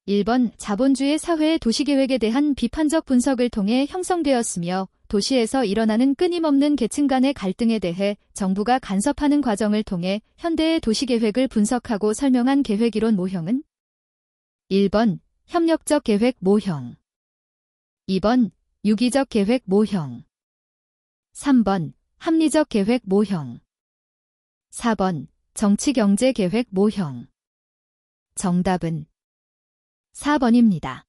1번 자본주의 사회의 도시계획에 대한 비판적 분석을 통해 형성되었으며 도시에서 일어나는 끊임없는 계층 간의 갈등에 대해 정부가 간섭하는 과정을 통해 현대의 도시계획을 분석하고 설명한 계획이론 모형은 1번 협력적 계획 모형 2번 유기적 계획 모형 3번 합리적 계획 모형 4번 정치경제 계획 모형 정답은 4번입니다.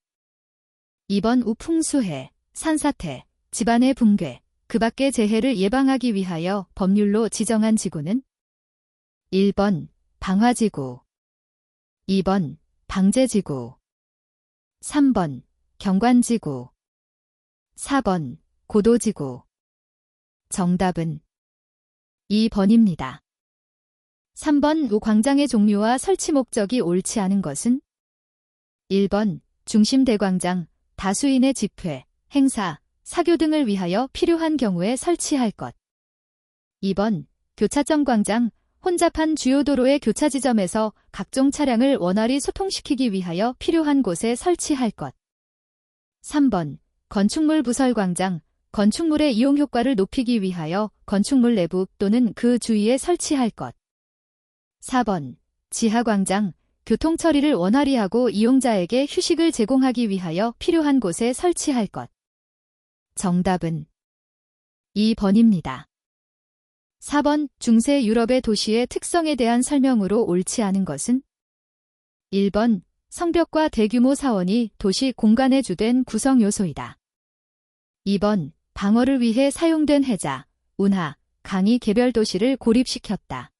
2번 우풍수해, 산사태, 집안의 붕괴, 그 밖의 재해를 예방하기 위하여 법률로 지정한 지구는 1번 방화지구 2번 방제지구 3번 경관지구 4번 고도지구 정답은 2번입니다. 3번 우광장의 종류와 설치 목적이 옳지 않은 것은 1번 중심대광장, 다수인의 집회, 행사, 사교 등을 위하여 필요한 경우에 설치할 것. 2번 교차점 광장, 혼잡한 주요 도로의 교차 지점에서 각종 차량을 원활히 소통시키기 위하여 필요한 곳에 설치할 것. 3번 건축물 부설 광장, 건축물의 이용 효과를 높이기 위하여 건축물 내부 또는 그 주위에 설치할 것. 4번 지하광장, 교통 처리를 원활히 하고 이용자에게 휴식을 제공하기 위하여 필요한 곳에 설치할 것. 정답은 2번입니다. 4번 중세 유럽의 도시의 특성에 대한 설명으로 옳지 않은 것은 1번 성벽과 대규모 사원이 도시 공간의 주된 구성 요소이다. 2번 방어를 위해 사용된 해자, 운하, 강이 개별 도시를 고립시켰다.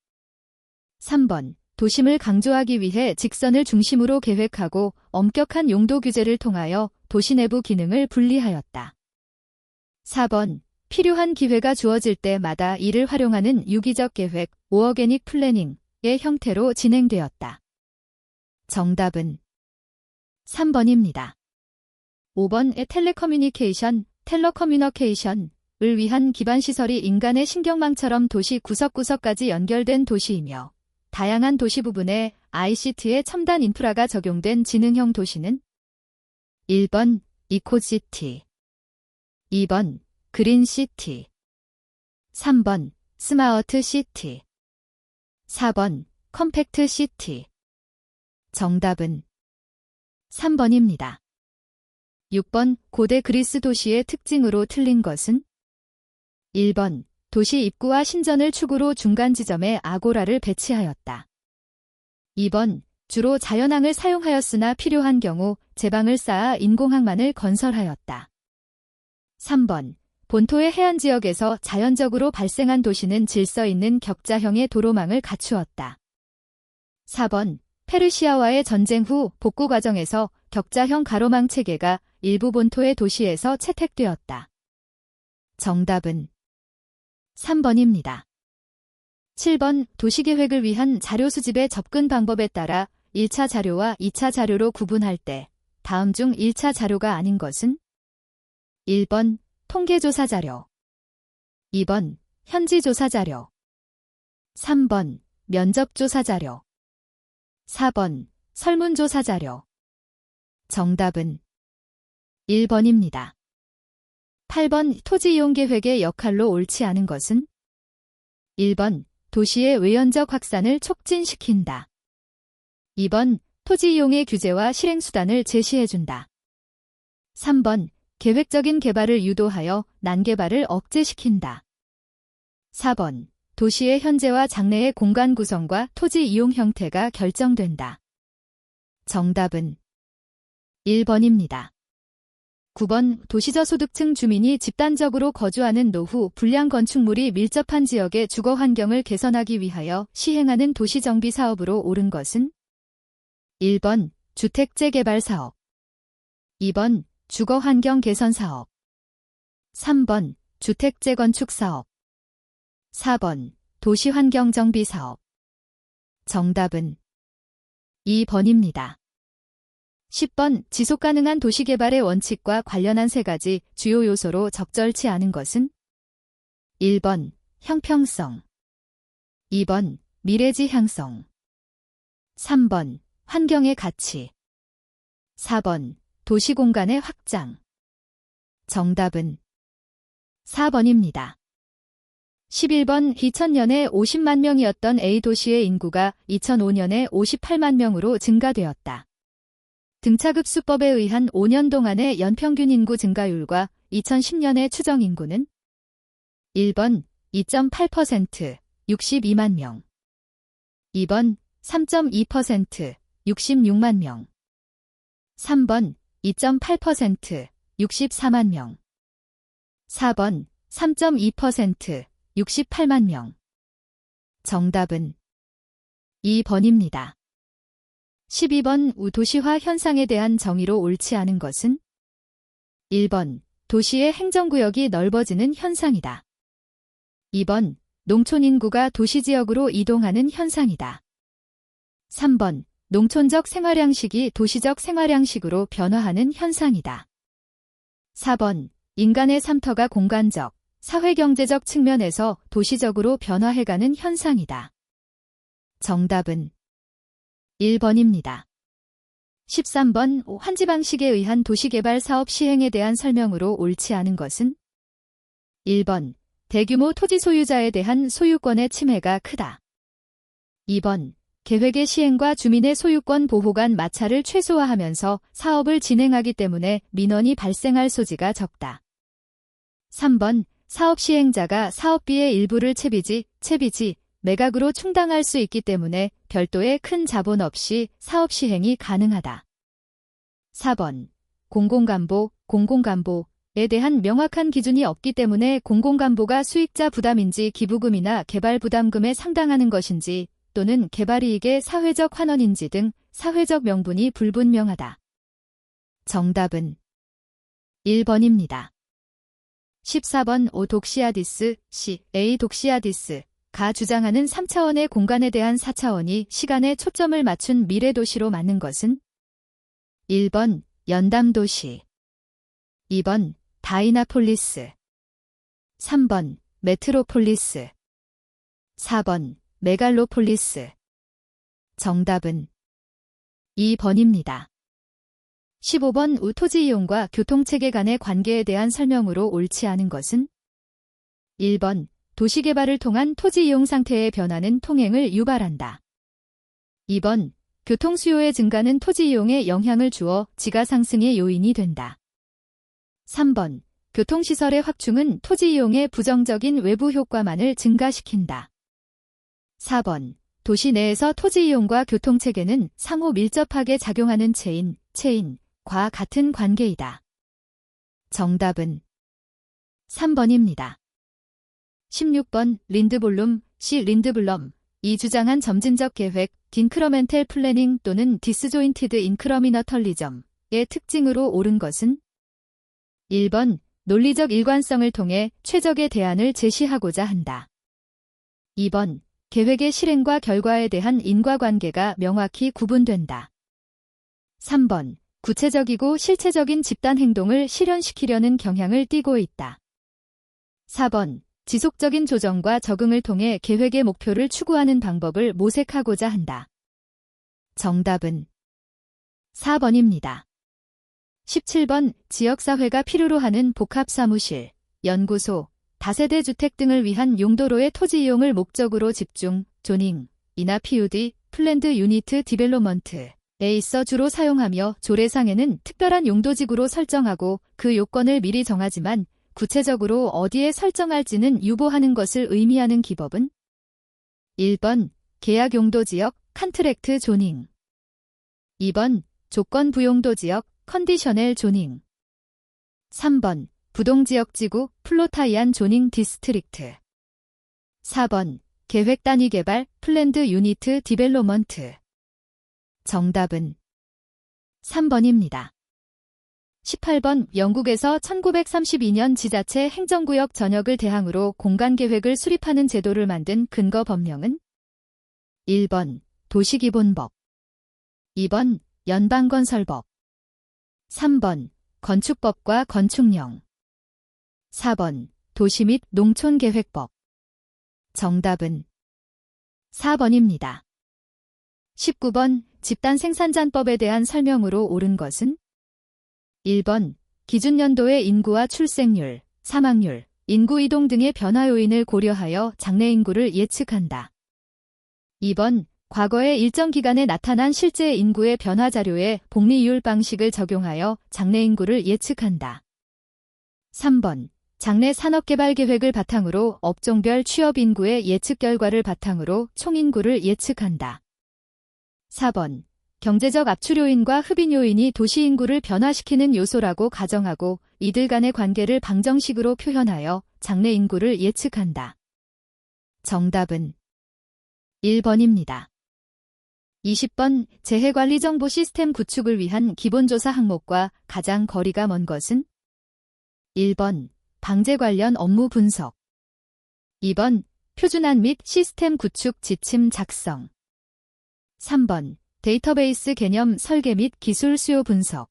3번 도심을 강조하기 위해 직선을 중심으로 계획하고 엄격한 용도 규제를 통하여 도시 내부 기능을 분리하였다. 4번 필요한 기회가 주어질 때마다 이를 활용하는 유기적 계획, 오어게닉 플래닝의 형태로 진행되었다. 정답은 3번입니다. 5번의 텔레커뮤니케이션을 위한 기반시설이 인간의 신경망처럼 도시 구석구석까지 연결된 도시이며 다양한 도시 부분에 ICT의 첨단 인프라가 적용된 지능형 도시는 1번 이코시티 2번 그린시티 3번 스마트시티 4번 컴팩트시티 정답은 3번입니다. 6번 고대 그리스 도시의 특징으로 틀린 것은 1번 도시 입구와 신전을 축으로 중간 지점에 아고라를 배치하였다. 2번 주로 자연항을 사용하였으나 필요한 경우 제방을 쌓아 인공항만을 건설하였다. 3번 본토의 해안 지역에서 자연적으로 발생한 도시는 질서 있는 격자형의 도로망을 갖추었다. 4번 페르시아와의 전쟁 후 복구 과정에서 격자형 가로망 체계가 일부 본토의 도시에서 채택되었다. 정답은 3번입니다. 7번 도시계획을 위한 자료 수집의 접근 방법에 따라 1차 자료와 2차 자료로 구분할 때 다음 중 1차 자료가 아닌 것은 1번 통계조사 자료 2번 현지조사 자료 3번 면접조사 자료 4번 설문조사 자료 정답은 1번입니다. 8번 토지이용계획의 역할로 옳지 않은 것은 1번 도시의 외연적 확산을 촉진시킨다. 2번 토지이용의 규제와 실행수단을 제시해준다. 3번 계획적인 개발을 유도하여 난개발을 억제시킨다. 4번 도시의 현재와 장래의 공간 구성과 토지 이용 형태가 결정된다. 정답은 1번입니다. 9번 도시저소득층 주민이 집단적으로 거주하는 노후 불량 건축물이 밀접한 지역의 주거 환경을 개선하기 위하여 시행하는 도시정비 사업으로 옳은 것은 1번 주택 재개발 사업 2번 주거 환경 개선 사업 3번 주택 재건축 사업 4번 도시 환경 정비 사업 정답은 2번입니다. 10번 지속가능한 도시개발의 원칙과 관련한 세 가지 주요 요소로 적절치 않은 것은 1번 형평성 2번 미래지향성 3번 환경의 가치 4번 도시공간의 확장. 정답은 4번입니다. 11번 2000년에 50만 명이었던 A도시의 인구가 2005년에 58만 명으로 증가되었다. 등차급수법에 의한 5년 동안의 연평균 인구 증가율과 2010년의 추정 인구는 1번 2.8% 62만 명, 2번 3.2% 66만 명, 3번 2.8% 64만 명, 4번 3.2% 68만 명. 정답은 2번입니다. 12번 도시화 현상에 대한 정의로 옳지 않은 것은 1번 도시의 행정구역이 넓어지는 현상이다. 2번 농촌 인구가 도시지역으로 이동하는 현상이다. 3번 농촌적 생활양식이 도시적 생활양식으로 변화하는 현상이다. 4번 인간의 삶터가 공간적, 사회경제적 측면에서 도시적으로 변화해가는 현상이다. 정답은 1번입니다. 13번 환지방식에 의한 도시개발 사업 시행에 대한 설명으로 옳지 않은 것은 1번 대규모 토지 소유자에 대한 소유권의 침해가 크다. 2번 계획의 시행과 주민의 소유권 보호 간 마찰을 최소화하면서 사업을 진행하기 때문에 민원이 발생할 소지가 적다. 3번 사업 시행자가 사업비의 일부를 채비지, 매각으로 충당할 수 있기 때문에 별도의 큰 자본 없이 사업 시행이 가능하다. 4번 공공감보에 대한 명확한 기준이 없기 때문에 공공감보가 수익자 부담인지 기부금이나 개발 부담금에 상당하는 것인지 또는 개발이익의 사회적 환원인지 등 사회적 명분이 불분명하다. 정답은 1번입니다. 14번 독시아디스, 독시아디스가 주장하는 3차원의 공간에 대한 4차원이 시간에 초점을 맞춘 미래도시로 맞는 것은 1번 연담도시, 2번 다이나폴리스, 3번 메트로폴리스, 4번 메갈로폴리스. 정답은 2번입니다. 15번 토지 이용과 교통체계 간의 관계에 대한 설명으로 옳지 않은 것은 1번 도시개발을 통한 토지 이용 상태의 변화는 통행을 유발한다. 2번 교통수요의 증가는 토지 이용에 영향을 주어 지가 상승의 요인이 된다. 3번 교통시설의 확충은 토지 이용의 부정적인 외부 효과만을 증가시킨다. 4번 도시 내에서 토지 이용과 교통체계는 상호 밀접하게 작용하는 체인과 같은 관계이다. 정답은 3번입니다. 16번 린드블럼이 주장한 점진적 계획, 인크러멘텔 플래닝 또는 디스조인티드 인크러미너털리즘의 특징으로 옳은 것은 1번 논리적 일관성을 통해 최적의 대안을 제시하고자 한다. 2번 계획의 실행과 결과에 대한 인과관계가 명확히 구분된다. 3번 구체적이고 실체적인 집단 행동을 실현시키려는 경향을 띠고 있다. 4번 지속적인 조정과 적응을 통해 계획의 목표를 추구하는 방법을 모색하고자 한다. 정답은 4번입니다. 17번 지역사회가 필요로 하는 복합사무실, 연구소, 다세대 주택 등을 위한 용도로의 토지 이용을 목적으로 집중, 조닝이나 PUD, 플랜드 유니트 디벨롭먼트에 있어 주로 사용하며 조례상에는 특별한 용도지구로 설정하고 그 요건을 미리 정하지만 구체적으로 어디에 설정할지는 유보하는 것을 의미하는 기법은 1번 계약 용도지역, 컨트랙트 조닝, 2번 조건 부용도지역, 컨디셔넬 조닝, 3번 부동지역지구, 플로타이안 조닝 디스트릭트, 4번 계획 단위 개발, 플랜드 유니트 디벨롭먼트. 정답은 3번입니다. 18번 영국에서 1932년 지자체 행정구역 전역을 대항으로 공간계획을 수립하는 제도를 만든 근거 법령은 1번 도시기본법, 2번 연방건설법, 3번 건축법과 건축령, 4번 도시 및 농촌계획법. 정답은 4번입니다. 19번 집단 생산자법에 대한 설명으로 옳은 것은 1번 기준연도의 인구와 출생률, 사망률, 인구 이동 등의 변화 요인을 고려하여 장래 인구를 예측한다. 2번 과거의 일정 기간에 나타난 실제 인구의 변화 자료에 복리이율 방식을 적용하여 장래 인구를 예측한다. 3번 장래 산업개발 계획을 바탕으로 업종별 취업 인구의 예측 결과를 바탕으로 총인구를 예측한다. 4번 경제적 압축 요인과 흡인 요인이 도시 인구를 변화시키는 요소라고 가정하고 이들 간의 관계를 방정식으로 표현하여 장래 인구를 예측한다. 정답은 1번입니다. 20번 재해관리 정보 시스템 구축을 위한 기본조사 항목과 가장 거리가 먼 것은 1번 방제 관련 업무 분석 2번 표준안 및 시스템 구축 지침 작성 3번 데이터베이스 개념 설계 및 기술 수요 분석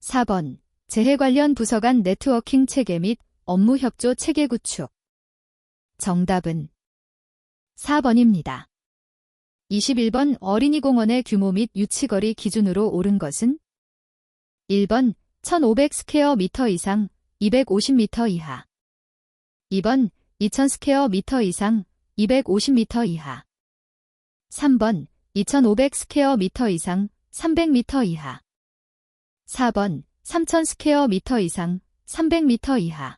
4번 재해 관련 부서 간 네트워킹 체계 및 업무 협조 체계 구축 정답은 4번입니다. 21번 어린이 공원의 규모 및 유치거리 기준으로 옳은 것은 1번 1500 스퀘어 미터 이상 250m 이하 2번 2000 스퀘어 미터 이상 250m 이하 3번 2500 스퀘어 미터 이상 300m 이하 4번 3000 스퀘어 미터 이상 300m 이하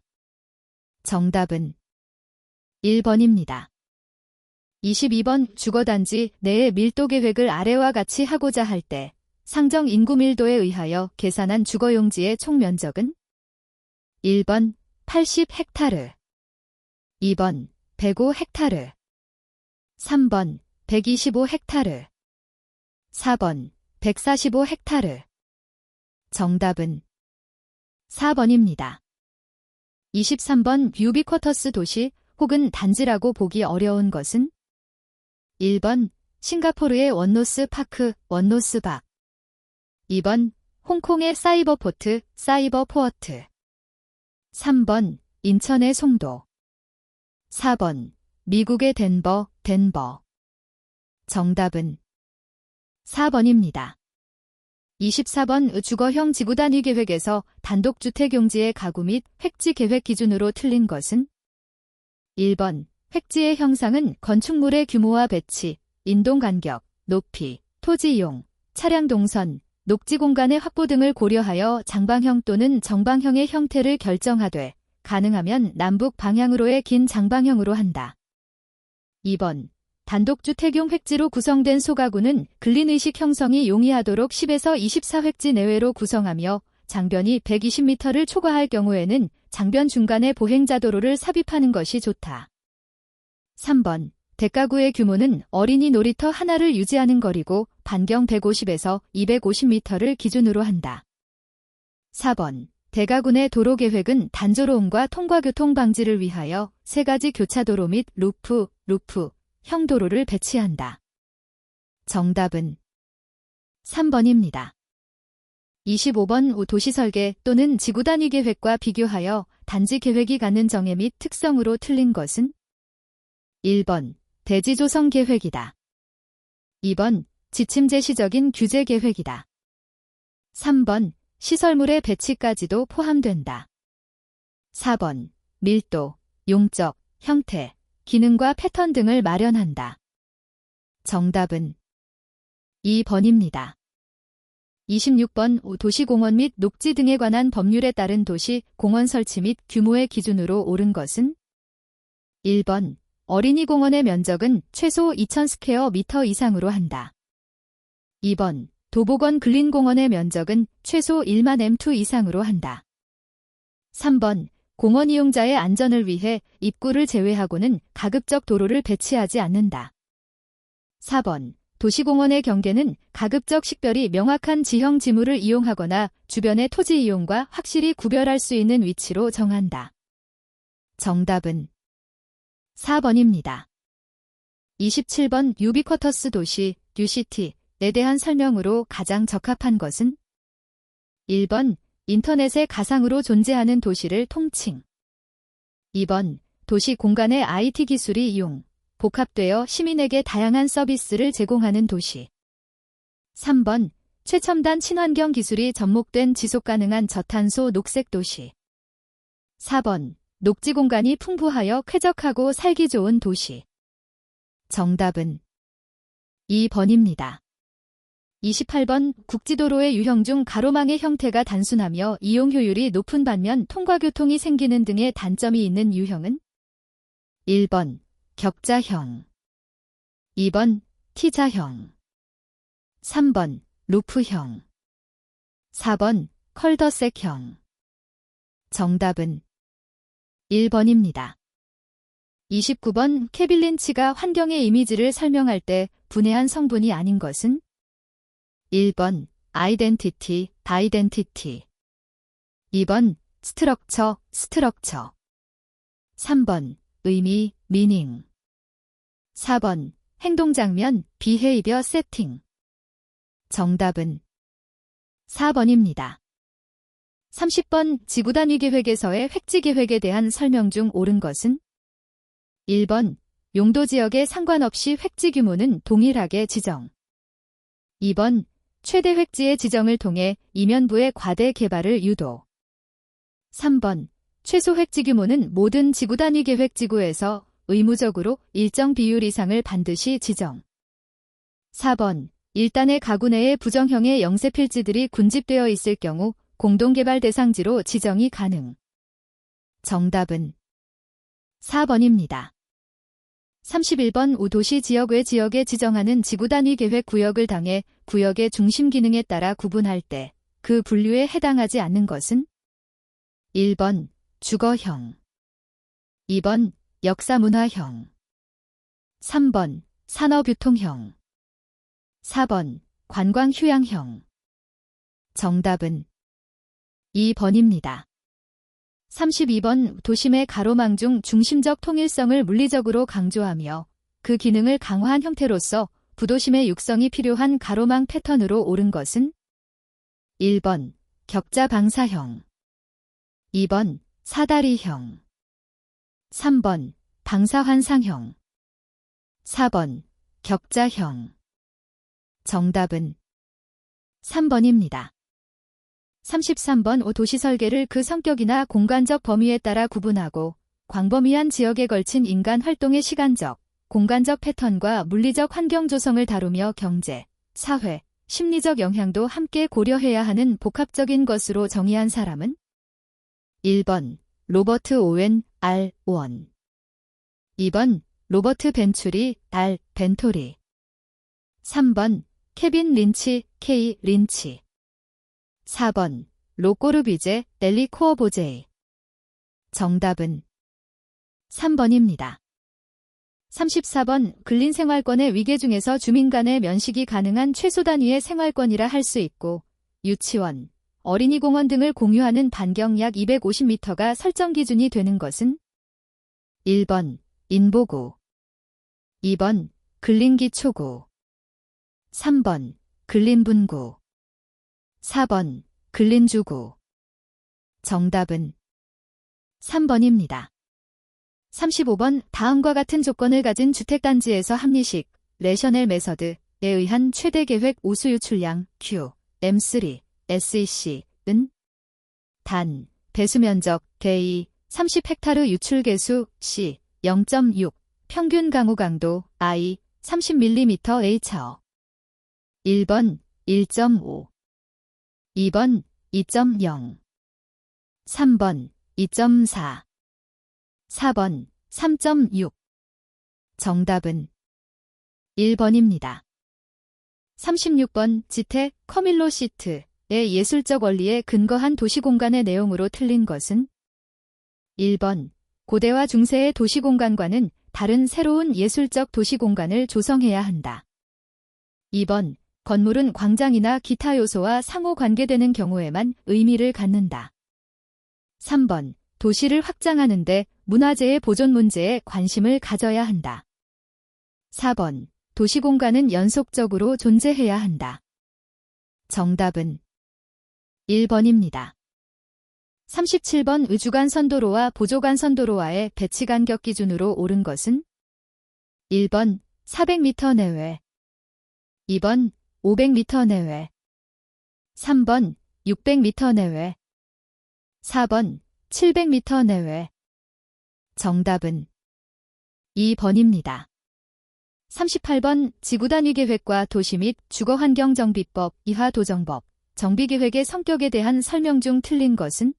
정답은 1번입니다. 22번 주거단지 내의 밀도 계획을 아래와 같이 하고자 할 때 상정 인구 밀도에 의하여 계산한 주거용지의 총 면적은 1번 80헥타르 2번 105헥타르 3번 125헥타르 4번 145헥타르 정답은 4번입니다. 23번 유비쿼터스 도시 혹은 단지라고 보기 어려운 것은 1번 싱가포르의 원노스 파크, 원노스 박 2번 홍콩의 사이버포트, 사이버포어트 3번 인천의 송도 4번 미국의 덴버, 덴버 정답은 4번입니다. 24번 주거형 지구단위 계획에서 단독주택용지의 가구 및 획지 계획 기준으로 틀린 것은 1번 획지의 형상은 건축물의 규모와 배치, 인동 간격, 높이, 토지 이용, 차량 동선, 녹지 공간의 확보 등을 고려하여 장방형 또는 정방형의 형태를 결정하되 가능하면 남북 방향으로의 긴 장방형으로 한다. 2번 단독주택용 획지로 구성된 소가구는 근린의식 형성이 용이하도록 10에서 24획지 내외로 구성하며 장변이 120m를 초과할 경우에는 장변 중간에 보행자도로를 삽입하는 것이 좋다. 3번 대가구의 규모는 어린이 놀이터 하나를 유지하는 거리고 반경 150에서 250m를 기준으로 한다. 4번 대가구 내 도로 계획은 단조로움과 통과교통 방지를 위하여 3가지 교차도로 및 루프, 형 도로를 배치한다. 정답은 3번입니다. 25번 도시설계 또는 지구단위 계획과 비교하여 단지 계획이 갖는 정의 및 특성으로 틀린 것은 1번 대지조성 계획이다. 2번 지침 제시적인 규제 계획이다. 3번 시설물의 배치까지도 포함된다. 4번 밀도, 용적, 형태, 기능과 패턴 등을 마련한다. 정답은 2번입니다. 26번 도시공원 및 녹지 등에 관한 법률에 따른 도시, 공원 설치 및 규모의 기준으로 옳은 것은 1번 어린이 공원의 면적은 최소 2000 스퀘어 미터 이상으로 한다. 2번 도보건 근린공원의 면적은 최소 1만 m2 이상으로 한다. 3번 공원 이용자의 안전을 위해 입구를 제외하고는 가급적 도로를 배치하지 않는다. 4번 도시공원의 경계는 가급적 식별이 명확한 지형 지물을 이용하거나 주변의 토지 이용과 확실히 구별할 수 있는 위치로 정한다. 정답은 4번입니다. 27번 유비쿼터스 도시, UCT에 대한 설명으로 가장 적합한 것은 1번 인터넷의 가상으로 존재하는 도시를 통칭 2번 도시 공간의 IT 기술이 이용, 복합되어 시민에게 다양한 서비스를 제공하는 도시 3번 최첨단 친환경 기술이 접목된 지속가능한 저탄소 녹색 도시. 4번 녹지 공간이 풍부하여 쾌적하고 살기 좋은 도시. 정답은 2번입니다. 28번 국지도로의 유형 중 가로망의 형태가 단순하며 이용 효율이 높은 반면 통과교통이 생기는 등의 단점이 있는 유형은 1번 격자형, 2번 T자형, 3번 루프형, 4번 컬더색형. 정답은 1번입니다. 29번 케빈 린치가 환경의 이미지를 설명할 때 분해한 성분이 아닌 것은 1번 아이덴티티, 다이덴티티, 2번 스트럭처, 스트럭처, 3번 의미, 미닝, 4번 행동장면, 비헤이비어 세팅. 정답은 4번입니다. 30번 지구단위계획에서의 획지계획에 대한 설명 중 옳은 것은 1번 용도지역에 상관없이 획지 규모는 동일하게 지정, 2번 최대 획지의 지정을 통해 이면부의 과대 개발을 유도, 3번 최소 획지 규모는 모든 지구단위계획지구에서 의무적으로 일정 비율 이상을 반드시 지정, 4번 일단의 가구 내에 부정형의 영세필지들이 군집되어 있을 경우 공동개발 대상지로 지정이 가능. 정답은 4번입니다. 31번 우도시 지역 외 지역에 지정하는 지구단위 계획 구역을 당해 구역의 중심 기능에 따라 구분할 때 그 분류에 해당하지 않는 것은 1번 주거형, 2번 역사문화형, 3번 산업유통형, 4번 관광휴양형. 정답은 2번입니다. 32번 도심의 가로망 중 중심적 통일성을 물리적으로 강조하며 그 기능을 강화한 형태로서 부도심의 육성이 필요한 가로망 패턴으로 옳은 것은 1번 격자 방사형, 2번 사다리형, 3번 방사환상형, 4번 격자형. 정답은 3번입니다. 33번 도시 설계를 그 성격이나 공간적 범위에 따라 구분하고 광범위한 지역에 걸친 인간 활동의 시간적, 공간적 패턴과 물리적 환경 조성을 다루며 경제, 사회, 심리적 영향도 함께 고려해야 하는 복합적인 것으로 정의한 사람은 1번 로버트 오웬 R. 원, 2번 로버트 벤추리 R. 벤토리, 3번 케빈 린치 K. 린치, 4번 로꼬르비제 넬리 코어보제이. 정답은 3번입니다. 34번 근린 생활권의 위계 중에서 주민 간의 면식이 가능한 최소 단위의 생활권이라 할 수 있고 유치원, 어린이공원 등을 공유하는 반경 약 250m가 설정 기준이 되는 것은 1번 인보구, 2번 근린기초구, 3번 근린분구, 4번 근린주구. 정답은 3번입니다. 35번 다음과 같은 조건을 가진 주택단지에서 합리식, 레셔넬 메서드에 의한 최대 계획 우수 유출량 Q, M3, SEC은 단, 배수면적 개2, 30헥타르 유출개수 C, 0.6, 평균 강우 강도 I, 30mm H어. 1번 1.5, 2번 2.0, 3번 2.4, 4번 3.6. 정답은 1번입니다. 36번 지태 커밀로 시트의 예술적 원리에 근거한 도시공간의 내용으로 틀린 것은 1번 고대와 중세의 도시공간과는 다른 새로운 예술적 도시공간을 조성해야 한다. 2번 건물은 광장이나 기타 요소와 상호 관계되는 경우에만 의미를 갖는다. 3번 도시를 확장하는데 문화재의 보존 문제에 관심을 가져야 한다. 4번 도시공간은 연속적으로 존재해야 한다. 정답은 1번입니다. 37번 주간선도로와 보조간선도로와의 배치간격 기준으로 옳은 것은 1번 400m 내외, 2번 500m 내외. 3번 600m 내외. 4번 700m 내외. 정답은 2번입니다. 38번 지구단위계획과 도시 및 주거환경정비법 이하도정법 정비계획의 성격에 대한 설명 중 틀린 것은?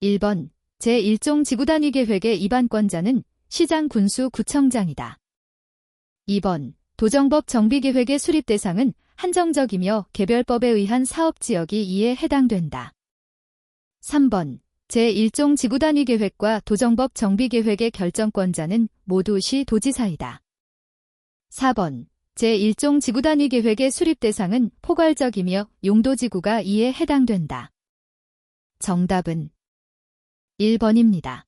1번 제1종 지구단위계획의 입안권자는 시장, 군수, 구청장이다. 2번 도정법 정비계획의 수립 대상은 한정적이며 개별법에 의한 사업지역이 이에 해당된다. 3번 제1종 지구단위계획과 도정법 정비계획의 결정권자는 모두 시 도지사이다. 4번 제1종 지구단위계획의 수립 대상은 포괄적이며 용도지구가 이에 해당된다. 정답은 1번입니다.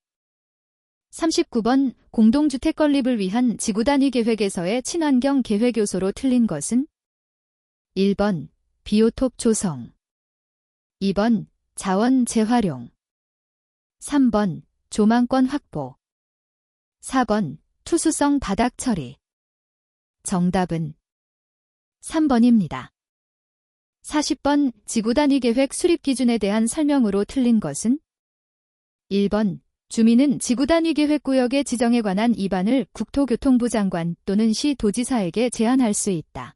39번 공동주택 건립을 위한 지구단위계획에서의 친환경 계획 요소로 틀린 것은? 1번 비오톱 조성. 2번 자원 재활용. 3번 조망권 확보. 4번 투수성 바닥 처리. 정답은 3번입니다. 40번 지구단위계획 수립 기준에 대한 설명으로 틀린 것은? 1번 주민은 지구단위계획구역의 지정에 관한 입안을 국토교통부 장관 또는 시 도지사에게 제안할 수 있다.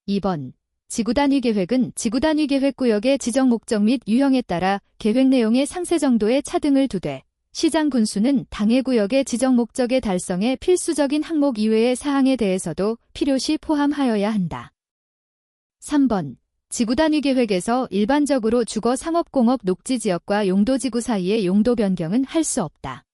2번 지구단위계획은 지구단위계획구역의 지정 목적 및 유형에 따라 계획 내용의 상세 정도의 차등을 두되 시장, 군수는 당해구역의 지정 목적의 달성에 필수적인 항목 이외의 사항에 대해서도 필요시 포함하여야 한다. 3번 지구단위계획에서 일반적으로 주거, 상업, 공업, 녹지지역과 용도지구 사이의 용도 변경은 할 수 없다.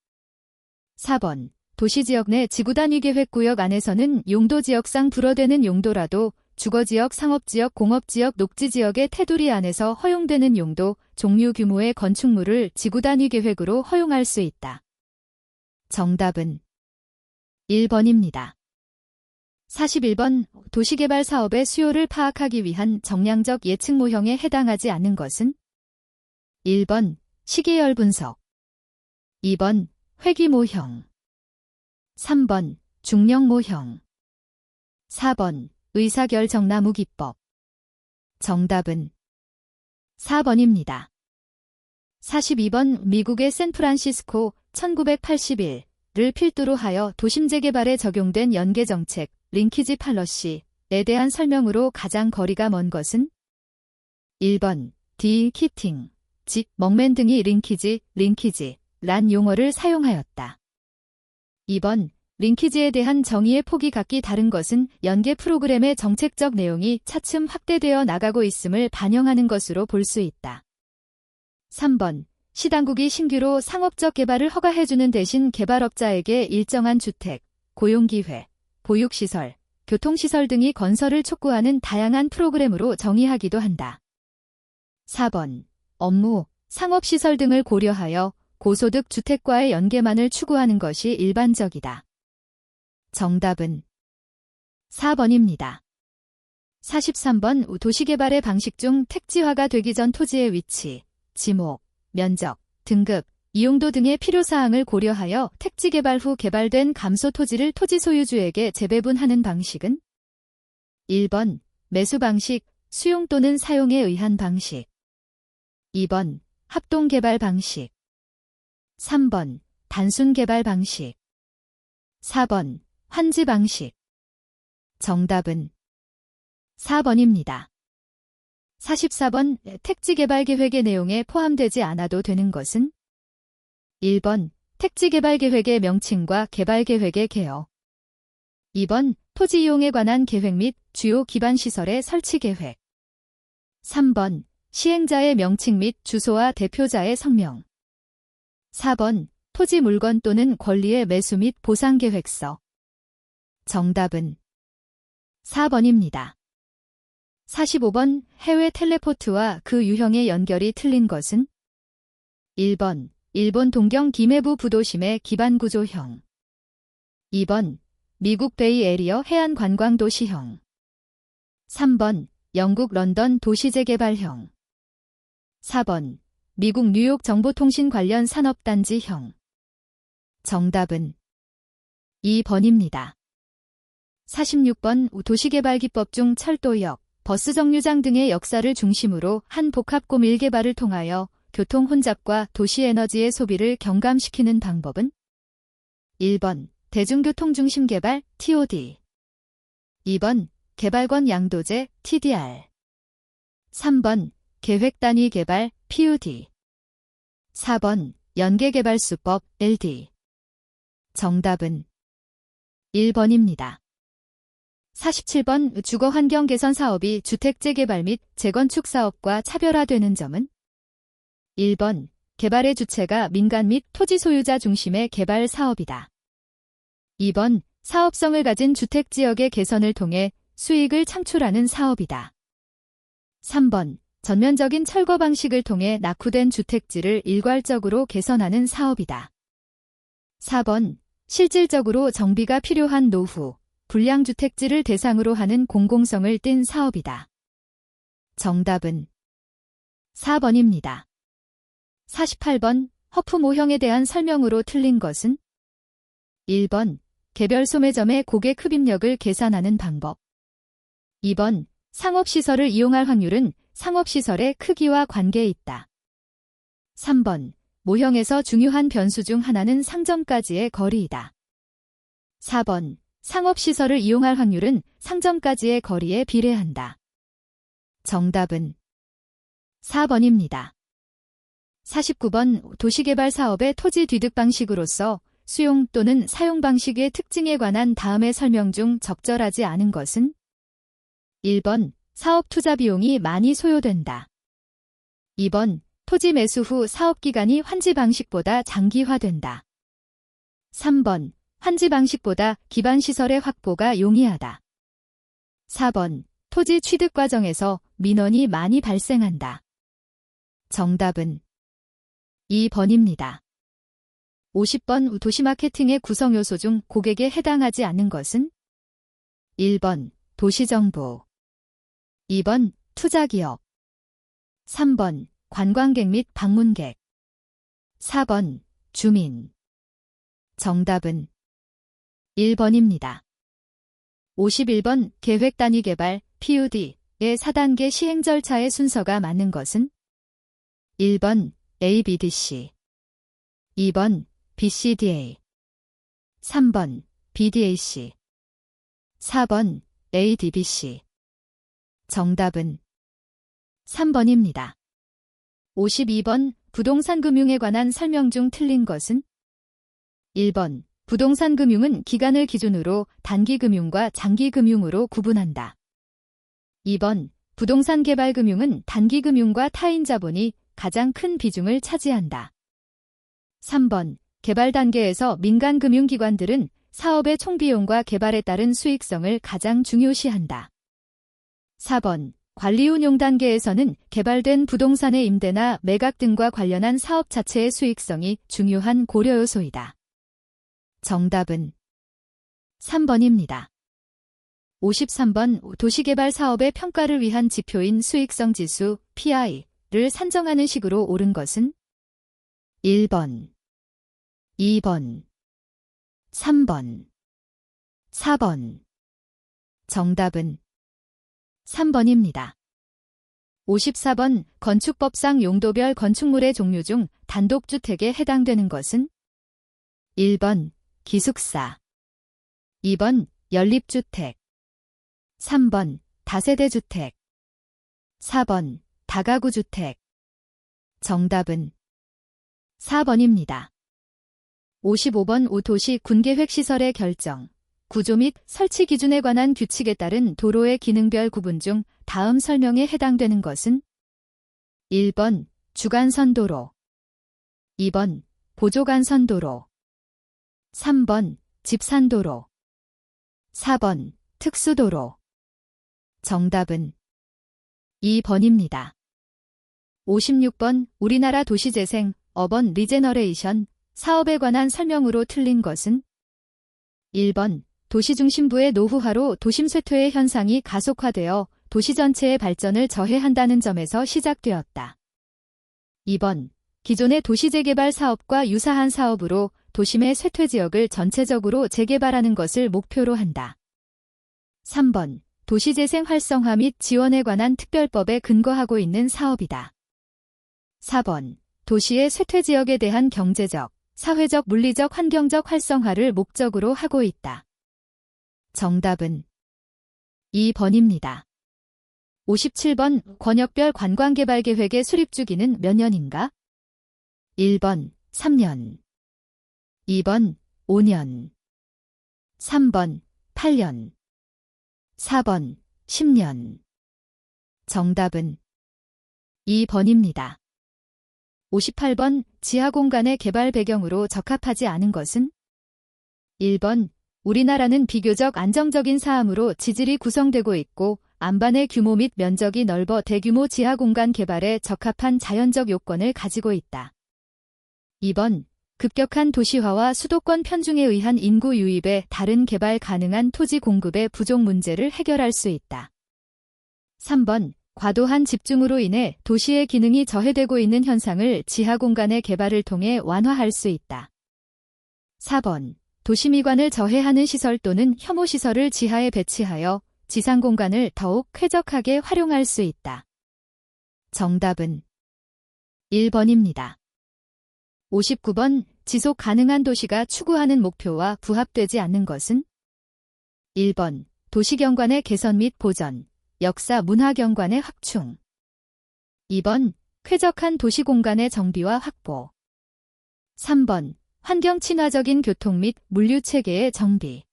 4번 도시지역 내 지구단위계획구역 안에서는 용도지역상 불어되는 용도라도 주거지역, 상업지역, 공업지역, 녹지지역의 테두리 안에서 허용되는 용도, 종류, 규모의 건축물을 지구단위계획으로 허용할 수 있다. 정답은 1번입니다. 41번 도시개발 사업의 수요를 파악하기 위한 정량적 예측 모형에 해당하지 않는 것은? 1번 시계열 분석. 2번 회귀 모형. 3번 중령 모형. 4번 의사결정나무 기법. 정답은 4번입니다. 42번 미국의 샌프란시스코 1981를 필두로 하여 도심 재개발에 적용된 연계정책 링키지 팔러시에 대한 설명으로 가장 거리가 먼 것은? 1번 디-키팅, 즉 멍맨 등이 링키지란 용어를 사용하였다. 2번 링키지에 대한 정의의 폭이 각기 다른 것은 연계 프로그램의 정책적 내용이 차츰 확대되어 나가고 있음을 반영하는 것으로 볼 수 있다. 3번 시당국이 신규로 상업적 개발을 허가해주는 대신 개발업자에게 일정한 주택, 고용기회, 보육시설, 교통시설 등의 건설을 촉구하는 다양한 프로그램으로 정의하기도 한다. 4번 업무, 상업시설 등을 고려하여 고소득 주택과의 연계만을 추구하는 것이 일반적이다. 정답은 4번입니다. 43번 도시개발의 방식 중 택지화가 되기 전 토지의 위치, 지목, 면적, 등급, 이용도 등의 필요사항을 고려하여 택지개발 후 개발된 감소 토지를 토지 소유주에게 재배분하는 방식은? 1번 매수 방식, 수용 또는 사용에 의한 방식. 2번 합동개발 방식. 3번 단순개발 방식. 4번 환지 방식. 정답은 4번입니다. 44번 택지개발계획의 내용에 포함되지 않아도 되는 것은? 1번 택지개발계획의 명칭과 개발계획의 개요. 2번 토지 이용에 관한 계획 및 주요 기반시설의 설치 계획. 3번 시행자의 명칭 및 주소와 대표자의 성명. 4번 토지 물건 또는 권리의 매수 및 보상 계획서. 정답은 4번입니다. 45번 해외 텔레포트와 그 유형의 연결이 틀린 것은? 1번 일본 동경 기메부 부도심의 기반구조형. 2번 미국 베이 에리어 해안 관광도시형. 3번 영국 런던 도시재개발형. 4번 미국 뉴욕 정보통신 관련 산업단지형. 정답은 2번입니다. 46번 도시개발기법 중 철도역, 버스 정류장 등의 역사를 중심으로 한 복합고밀 개발을 통하여 교통 혼잡과 도시 에너지의 소비를 경감시키는 방법은? 1번 대중교통 중심 개발 TOD 2번 개발권 양도제 TDR 3번 계획 단위 개발 PUD 4번 연계개발수법 LD 정답은 1번입니다. 47번 주거환경 개선 사업이 주택 재개발 및 재건축 사업과 차별화되는 점은? 1번 개발의 주체가 민간 및 토지 소유자 중심의 개발 사업이다. 2번 사업성을 가진 주택 지역의 개선을 통해 수익을 창출하는 사업이다. 3번 전면적인 철거 방식을 통해 낙후된 주택지를 일괄적으로 개선하는 사업이다. 4번 실질적으로 정비가 필요한 노후, 불량주택지를 대상으로 하는 공공성을 띤 사업이다. 정답은 4번입니다. 48번 허프 모형에 대한 설명으로 틀린 것은? 1번 개별 소매점의 고객 흡입력을 계산하는 방법 2번 상업시설을 이용할 확률은 상업시설의 크기와 관계에 있다. 3번 모형에서 중요한 변수 중 하나는 상점까지의 거리이다. 4번 상업시설을 이용할 확률은 상점까지의 거리에 비례한다. 정답은 4번입니다. 49번 도시개발 사업의 토지 취득 방식으로서 수용 또는 사용 방식의 특징에 관한 다음의 설명 중 적절하지 않은 것은? 1번 사업 투자 비용이 많이 소요된다. 2번 토지 매수 후 사업기간이 환지 방식보다 장기화된다. 3번 환지 방식보다 기반시설의 확보가 용이하다. 4번 토지 취득 과정에서 민원이 많이 발생한다. 정답은 2번입니다. 50번 도시마케팅의 구성요소 중 고객에 해당하지 않는 것은? 1번 도시정부 2번 투자기업 3번 관광객 및 방문객 4번 주민 정답은 1번입니다. 51번 계획단위 개발 PUD의 4단계 시행 절차의 순서가 맞는 것은? 1번 ABDC 2번 BCDA 3번 BDAC 4번 ADBC 정답은 3번입니다. 52번 부동산 금융에 관한 설명 중 틀린 것은? 1번 부동산 금융은 기간을 기준으로 단기 금융과 장기 금융으로 구분한다. 2번 부동산 개발 금융은 단기 금융과 타인 자본이 가장 큰 비중을 차지한다. 3번 개발 단계에서 민간 금융기관들은 사업의 총비용과 개발에 따른 수익성을 가장 중요시한다. 4번 관리 운용 단계에서는 개발된 부동산의 임대나 매각 등과 관련한 사업 자체의 수익성이 중요한 고려 요소이다. 정답은 3번입니다. 53번 도시개발 사업의 평가를 위한 지표인 수익성 지수 PI를 산정하는 식으로 옳은 것은? 1번 2번 3번 4번 정답은 3번입니다. 54번 건축법상 용도별 건축물의 종류 중 단독주택에 해당되는 것은? 1번 기숙사 2번 연립주택 3번 다세대주택 4번 다가구주택 정답은 4번입니다. 55번 도시 군계획시설의 결정, 구조 및 설치 기준에 관한 규칙에 따른 도로의 기능별 구분 중 다음 설명에 해당되는 것은? 1번 주간선도로 2번 보조간선도로 3번 집산도로 4번 특수도로 정답은 2번입니다. 56번 우리나라 도시재생, 어번 리제너레이션 사업에 관한 설명으로 틀린 것은? 1번 도시중심부의 노후화로 도심 쇠퇴의 현상이 가속화되어 도시 전체의 발전을 저해한다는 점에서 시작되었다. 2번 기존의 도시재개발 사업과 유사한 사업으로 도심의 쇠퇴 지역을 전체적으로 재개발하는 것을 목표로 한다. 3번. 도시재생 활성화 및 지원에 관한 특별법에 근거하고 있는 사업이다. 4번. 도시의 쇠퇴지역에 대한 경제적, 사회적, 물리적, 환경적 활성화를 목적으로 하고 있다. 정답은 2번입니다. 57번. 권역별 관광개발계획의 수립 주기는 몇 년인가? 1번 3년, 2번 5년, 3번 8년, 4번 10년. 정답은 2번입니다. 58번. 지하공간의 개발 배경으로 적합하지 않은 것은? 1번. 우리나라는 비교적 안정적인 사암으로 지질이 구성되고 있고 안반의 규모 및 면적이 넓어 대규모 지하공간 개발에 적합한 자연적 요건을 가지고 있다. 2번. 급격한 도시화와 수도권 편중에 의한 인구 유입에 다른 개발 가능한 토지 공급의 부족 문제를 해결할 수 있다. 3번. 과도한 집중으로 인해 도시의 기능이 저해되고 있는 현상을 지하공간의 개발을 통해 완화할 수 있다. 4번. 도시미관을 저해하는 시설 또는 혐오시설을 지하에 배치하여 지상공간을 더욱 쾌적하게 활용할 수 있다. 정답은 1번입니다. 59번. 지속 가능한 도시가 추구하는 목표와 부합되지 않는 것은? 1번. 도시경관의 개선 및 보전, 역사 문화경관의 확충. 2번. 쾌적한 도시공간의 정비와 확보. 3번. 환경 친화적인 교통 및 물류체계의 정비.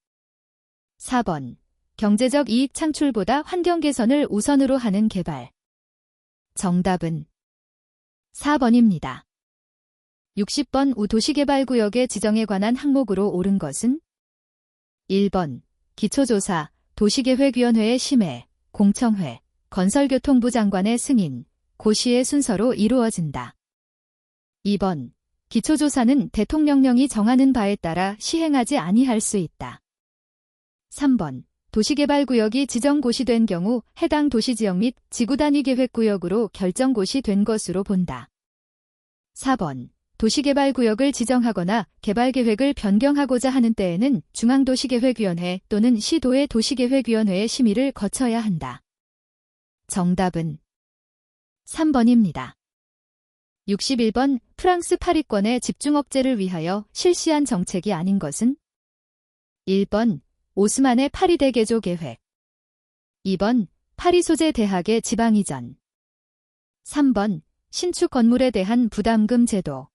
4번. 경제적 이익 창출보다 환경 개선을 우선으로 하는 개발. 정답은 4번입니다. 60번. 도시개발구역의 지정에 관한 항목으로 옳은 것은? 1번. 기초조사, 도시계획위원회의 심의, 공청회, 건설교통부 장관의 승인, 고시의 순서로 이루어진다. 2번. 기초조사는 대통령령이 정하는 바에 따라 시행하지 아니할 수 있다. 3번. 도시개발구역이 지정고시된 경우 해당 도시지역 및 지구단위계획구역으로 결정고시된 것으로 본다. 4번. 도시개발구역을 지정하거나 개발계획을 변경하고자 하는 때에는 중앙도시계획위원회 또는 시도의 도시계획위원회의 심의를 거쳐야 한다. 정답은 3번입니다. 61번. 프랑스 파리권의 집중억제를 위하여 실시한 정책이 아닌 것은? 1번. 오스만의 파리 대개조 계획. 2번. 파리 소재 대학의 지방 이전. 3번. 신축 건물에 대한 부담금 제도.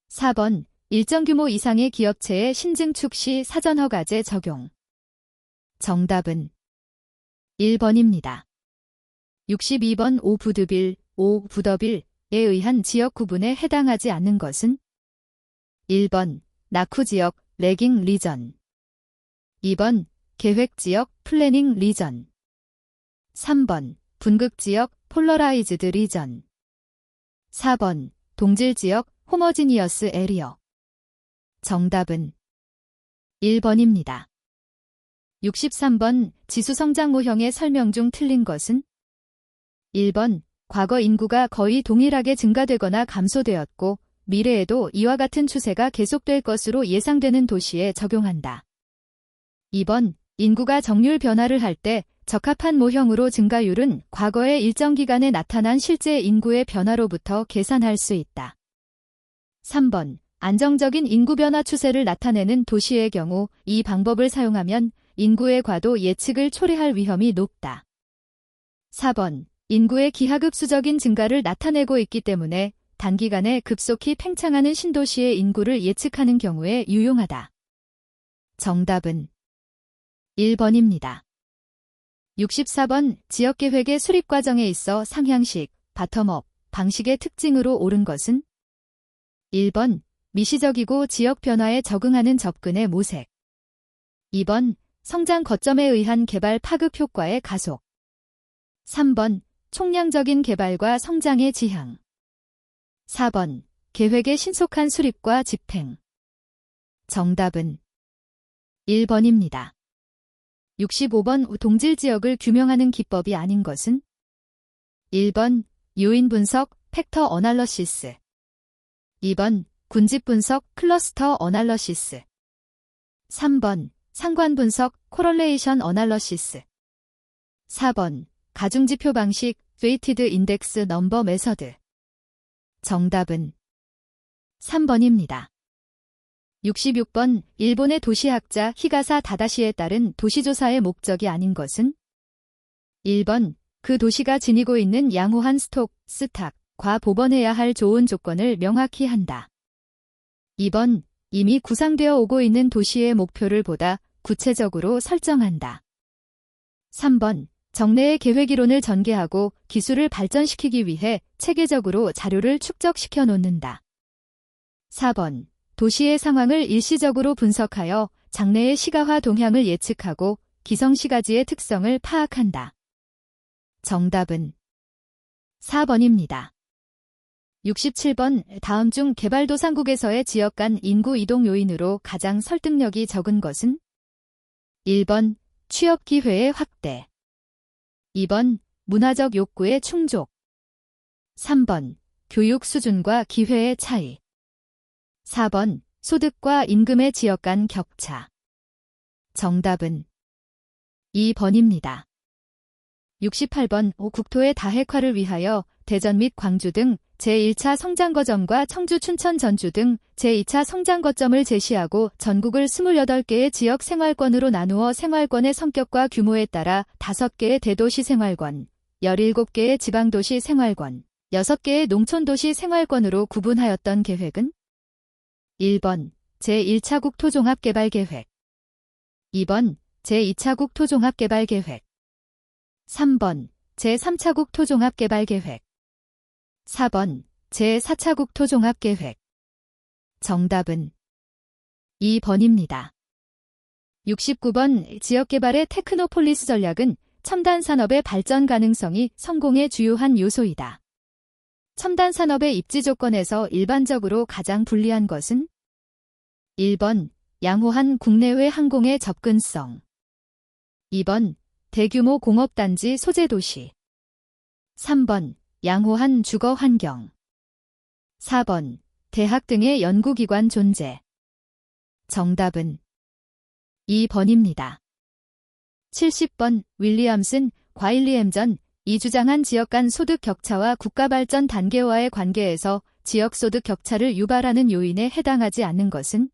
4번. 일정 규모 이상의 기업체의 신증축 시 사전 허가제 적용. 정답은 1번입니다. 62번. 부더빌에 의한 지역 구분에 해당하지 않는 것은? 1번. 낙후지역, 레깅 리전. 2번. 계획지역, 플래닝 리전. 3번. 분극지역, 폴러라이즈드 리전. 4번. 동질지역, 호머지니어스 에리어. 정답은 1번입니다. 63번. 지수성장 모형의 설명 중 틀린 것은? 1번. 과거 인구가 거의 동일하게 증가되거나 감소되었고 미래에도 이와 같은 추세가 계속될 것으로 예상되는 도시에 적용한다. 2번. 인구가 정률 변화를 할 때 적합한 모형으로 증가율은 과거의 일정 기간에 나타난 실제 인구의 변화로부터 계산할 수 있다. 3번. 안정적인 인구 변화 추세를 나타내는 도시의 경우 이 방법을 사용하면 인구의 과도 예측을 초래할 위험이 높다. 4번. 인구의 기하급수적인 증가를 나타내고 있기 때문에 단기간에 급속히 팽창하는 신도시의 인구를 예측하는 경우에 유용하다. 정답은 1번입니다. 64번. 지역계획의 수립 과정에 있어 상향식, 바텀업 방식의 특징으로 옳은 것은? 1번. 미시적이고 지역 변화에 적응하는 접근의 모색. 2번. 성장 거점에 의한 개발 파급 효과의 가속. 3번. 총량적인 개발과 성장의 지향. 4번. 계획의 신속한 수립과 집행. 정답은 1번입니다. 65번. 동질지역을 규명하는 기법이 아닌 것은? 1번. 요인 분석, 팩터 어널러시스. 2번. 군집 분석, 클러스터 어널러시스. 3번. 상관 분석, 코럴레이션 어널러시스. 4번, 가중지표 방식, 웨이티드 인덱스 넘버 메서드. 정답은 3번입니다. 66번, 일본의 도시학자 히가사 다다시에 따른 도시조사의 목적이 아닌 것은? 1번, 그 도시가 지니고 있는 양호한 스탁과 보번해야 할 좋은 조건을 명확히 한다. 2번, 이미 구상되어 오고 있는 도시의 목표를 보다 구체적으로 설정한다. 3번, 정례의 계획이론을 전개하고 기술을 발전시키기 위해 체계적으로 자료를 축적시켜 놓는다. 4번, 도시의 상황을 일시적으로 분석하여 장래의 시가화 동향을 예측하고 기성시가지의 특성을 파악한다. 정답은 4번입니다. 67번, 다음 중 개발도상국에서의 지역 간 인구 이동 요인으로 가장 설득력이 적은 것은? 1번, 취업 기회의 확대. 2번, 문화적 욕구의 충족. 3번, 교육 수준과 기회의 차이. 4번, 소득과 임금의 지역 간 격차. 정답은 2번입니다. 68번, 국토의 다핵화를 위하여 대전 및 광주 등 제1차 성장거점과 청주, 춘천, 전주 등 제2차 성장거점을 제시하고 전국을 28개의 지역 생활권으로 나누어 생활권의 성격과 규모에 따라 5개의 대도시 생활권, 17개의 지방도시 생활권, 6개의 농촌도시 생활권으로 구분하였던 계획은? 1번, 제1차 국토종합개발계획. 2번, 제2차 국토종합개발계획. 3번, 제3차 국토종합개발계획. 4번, 제4차 국토종합계획. 정답은 2번입니다. 69번, 지역개발의 테크노폴리스 전략은 첨단 산업의 발전 가능성이 성공의 주요한 요소이다. 첨단 산업의 입지 조건에서 일반적으로 가장 불리한 것은? 1번, 양호한 국내외 항공의 접근성. 2번, 대규모 공업단지 소재도시. 3번, 양호한 주거 환경. 4번, 대학 등의 연구기관 존재. 정답은 2번입니다. 70번, 윌리엄슨, 과일리엠전, 이 주장한 지역 간 소득 격차와 국가발전 단계와의 관계에서 지역소득 격차를 유발하는 요인에 해당하지 않는 것은?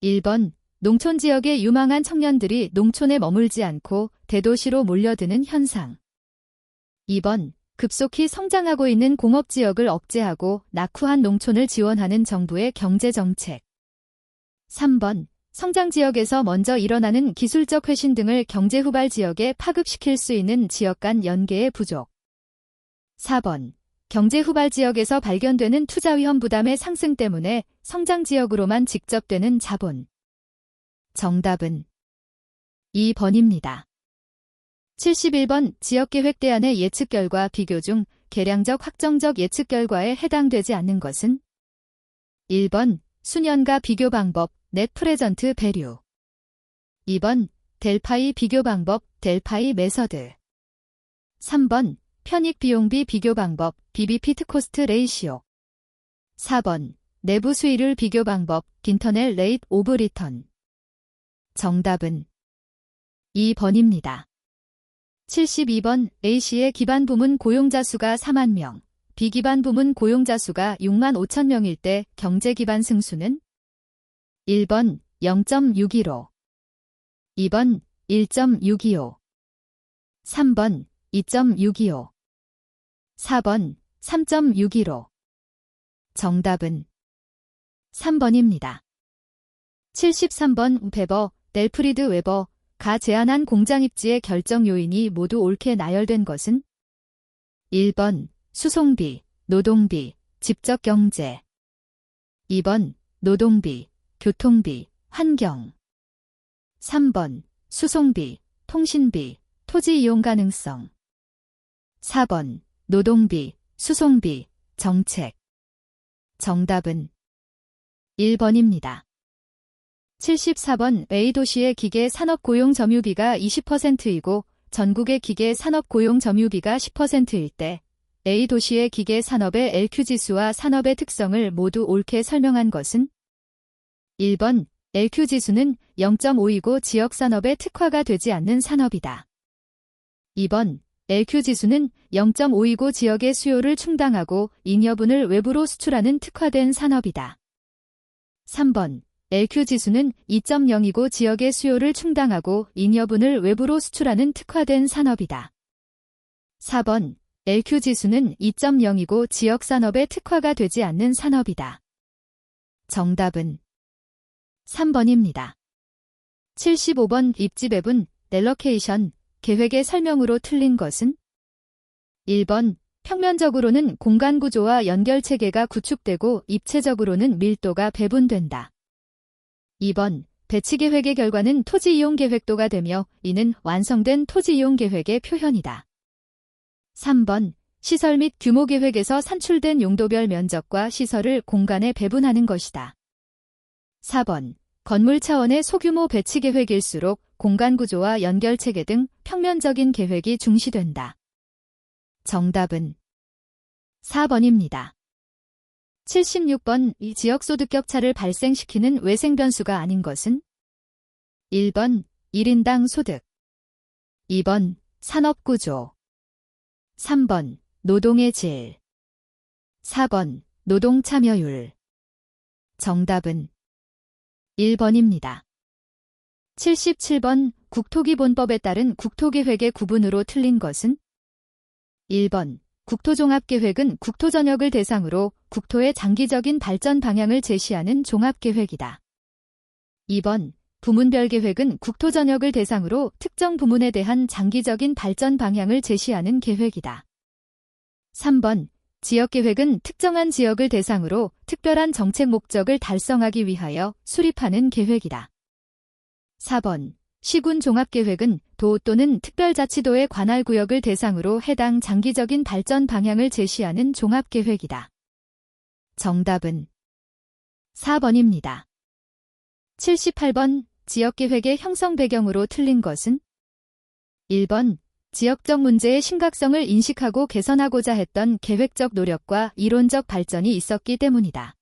1번, 농촌 지역의 유망한 청년들이 농촌에 머물지 않고 대도시로 몰려드는 현상. 2번, 급속히 성장하고 있는 공업지역을 억제하고 낙후한 농촌을 지원하는 정부의 경제정책. 3번, 성장지역에서 먼저 일어나는 기술적 쇄신 등을 경제후발 지역에 파급시킬 수 있는 지역 간 연계의 부족. 4번, 경제후발 지역에서 발견되는 투자위험 부담의 상승 때문에 성장지역으로만 직접되는 자본. 정답은 2번입니다. 71번, 지역계획대안의 예측 결과 비교 중 계량적 확정적 예측 결과에 해당되지 않는 것은? 1번, 수년가 비교 방법, 넷 프레전트 배류. 2번, 델파이 비교 방법, 델파이 메서드. 3번, 편익 비용비 비교 방법, BB 피트 코스트 레이시오. 4번, 내부 수익률 비교 방법, 인터널 레이트 오브 리턴. 정답은 2번입니다. 72번, A시의 기반 부문 고용자 수가 4만 명, 비기반 부문 고용자 수가 6만 5천 명일 때 경제 기반 승수는? 1번 0.615, 2번 1.625, 3번 2.625, 4번 3.615. 정답은 3번입니다. 73번, 베버, 델프리드 웨버가 제안한 공장 입지의 결정 요인이 모두 옳게 나열된 것은? 1번 수송비, 노동비, 집적 경제. 2번 노동비, 교통비, 환경. 3번 수송비, 통신비, 토지 이용 가능성. 4번 노동비, 수송비, 정책. 정답은 1번입니다. 74번, A도시의 기계 산업 고용 점유비가 20%이고 전국의 기계 산업 고용 점유비가 10%일 때 A도시의 기계 산업의 LQ지수와 산업의 특성을 모두 옳게 설명한 것은? 1번 LQ지수는 0.5이고 지역산업의 특화가 되지 않는 산업이다. 2번, LQ지수는 0.5이고 지역의 수요를 충당하고 잉여분을 외부로 수출하는 특화된 산업이다. 3번, LQ지수는 2.0이고 지역의 수요를 충당하고 잉여분을 외부로 수출하는 특화된 산업이다. 4번, LQ지수는 2.0이고 지역산업의 특화가 되지 않는 산업이다. 정답은 3번입니다. 75번 입지배분, 렐러케이션, 계획의 설명으로 틀린 것은? 1번, 평면적으로는 공간구조와 연결체계가 구축되고 입체적으로는 밀도가 배분된다. 2번, 배치계획의 결과는 토지이용계획도가 되며 이는 완성된 토지이용계획의 표현이다. 3번, 시설 및 규모계획에서 산출된 용도별 면적과 시설을 공간에 배분하는 것이다. 4번, 건물 차원의 소규모 배치계획일수록 공간구조와 연결체계 등 평면적인 계획이 중시된다. 정답은 4번입니다. 76번 이 지역소득격차를 발생시키는 외생변수가 아닌 것은? 1번 1인당 소득, 2번 산업구조, 3번 노동의 질, 4번 노동참여율. 정답은 1번입니다. 77번 국토기본법에 따른 국토계획의 구분으로 틀린 것은? 1번 국토종합계획은 국토전역을 대상으로 국토의 장기적인 발전 방향을 제시하는 종합계획이다. 2번 부문별 계획은 국토전역을 대상으로 특정 부문에 대한 장기적인 발전 방향을 제시하는 계획이다. 3번 지역계획은 특정한 지역을 대상으로 특별한 정책 목적을 달성하기 위하여 수립하는 계획이다. 4번 시군 종합계획은 도 또는 특별자치도의 관할 구역을 대상으로 해당 장기적인 발전 방향을 제시하는 종합계획이다. 정답은 4번입니다. 78번 지역계획의 형성 배경으로 틀린 것은? 1번 지역적 문제의 심각성을 인식하고 개선하고자 했던 계획적 노력과 이론적 발전이 있었기 때문이다.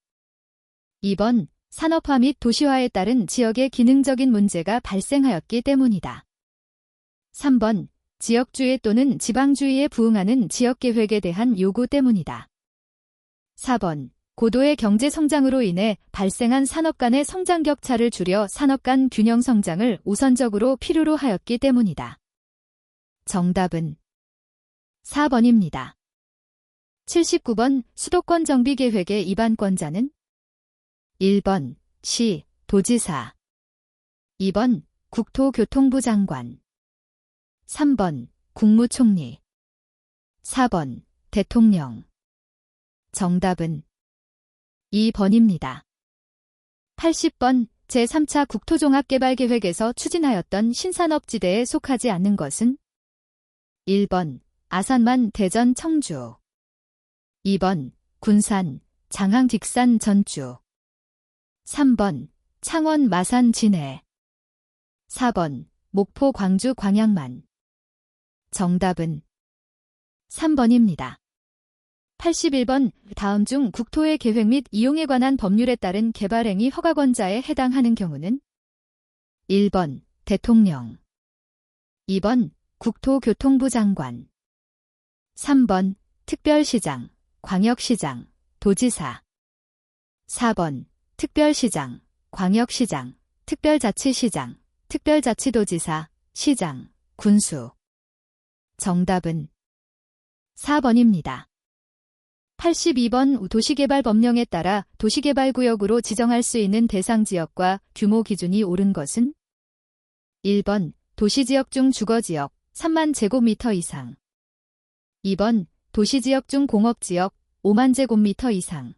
2번 산업화 및 도시화에 따른 지역의 기능적인 문제가 발생하였기 때문이다. 3번 지역주의 또는 지방주의에 부응하는 지역계획에 대한 요구 때문이다. 4번 고도의 경제성장으로 인해 발생한 산업 간의 성장 격차를 줄여 산업 간 균형 성장을 우선적으로 필요로 하였기 때문이다. 정답은 4번입니다. 79번 수도권 정비계획의 입안권자는? 1번 시, 도지사, 2번 국토교통부 장관, 3번 국무총리, 4번 대통령. 정답은 2번입니다. 80번 제3차 국토종합개발계획에서 추진하였던 신산업지대에 속하지 않는 것은? 1번 아산만 대전 청주, 2번 군산 장항 뒷산 전주, 3번 창원 마산 진해, 4번 목포 광주 광양만. 정답은 3번입니다. 81번 다음 중 국토의 계획 및 이용에 관한 법률에 따른 개발행위 허가권자에 해당하는 경우는? 1번 대통령, 2번 국토교통부 장관, 3번 특별시장, 광역시장, 도지사, 4번 특별시장, 광역시장, 특별자치시장, 특별자치도지사, 시장, 군수. 정답은 4번입니다. 82번 도시개발법령에 따라 도시개발구역으로 지정할 수 있는 대상 지역과 규모 기준이 옳은 것은? 1번 도시지역 중 주거지역 3만 제곱미터 이상, 2번 도시지역 중 공업지역 5만 제곱미터 이상,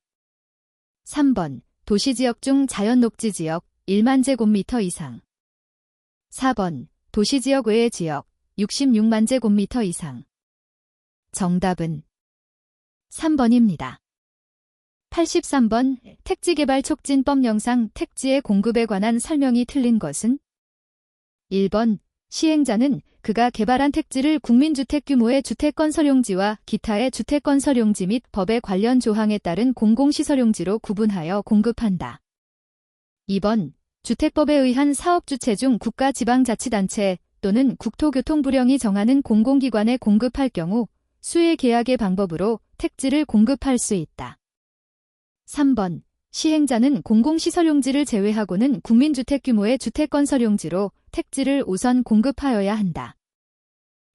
3번 도시지역 중 자연녹지지역 1만 제곱미터 이상, 4번 도시지역 외의 지역 66만 제곱미터 이상. 정답은 3번입니다. 83번 택지개발촉진법령상 택지의 공급에 관한 설명이 틀린 것은? 1번 시행자는 그가 개발한 택지를 국민주택 규모의 주택건설용지와 기타의 주택건설용지 및 법의 관련 조항에 따른 공공시설용지로 구분하여 공급한다. 2번 주택법에 의한 사업주체 중 국가지방자치단체 또는 국토교통부령이 정하는 공공기관에 공급할 경우 수의 계약의 방법으로 택지를 공급할 수 있다. 3번. 시행자는 공공시설용지를 제외하고는 국민주택 규모의 주택건설용지로 택지를 우선 공급하여야 한다.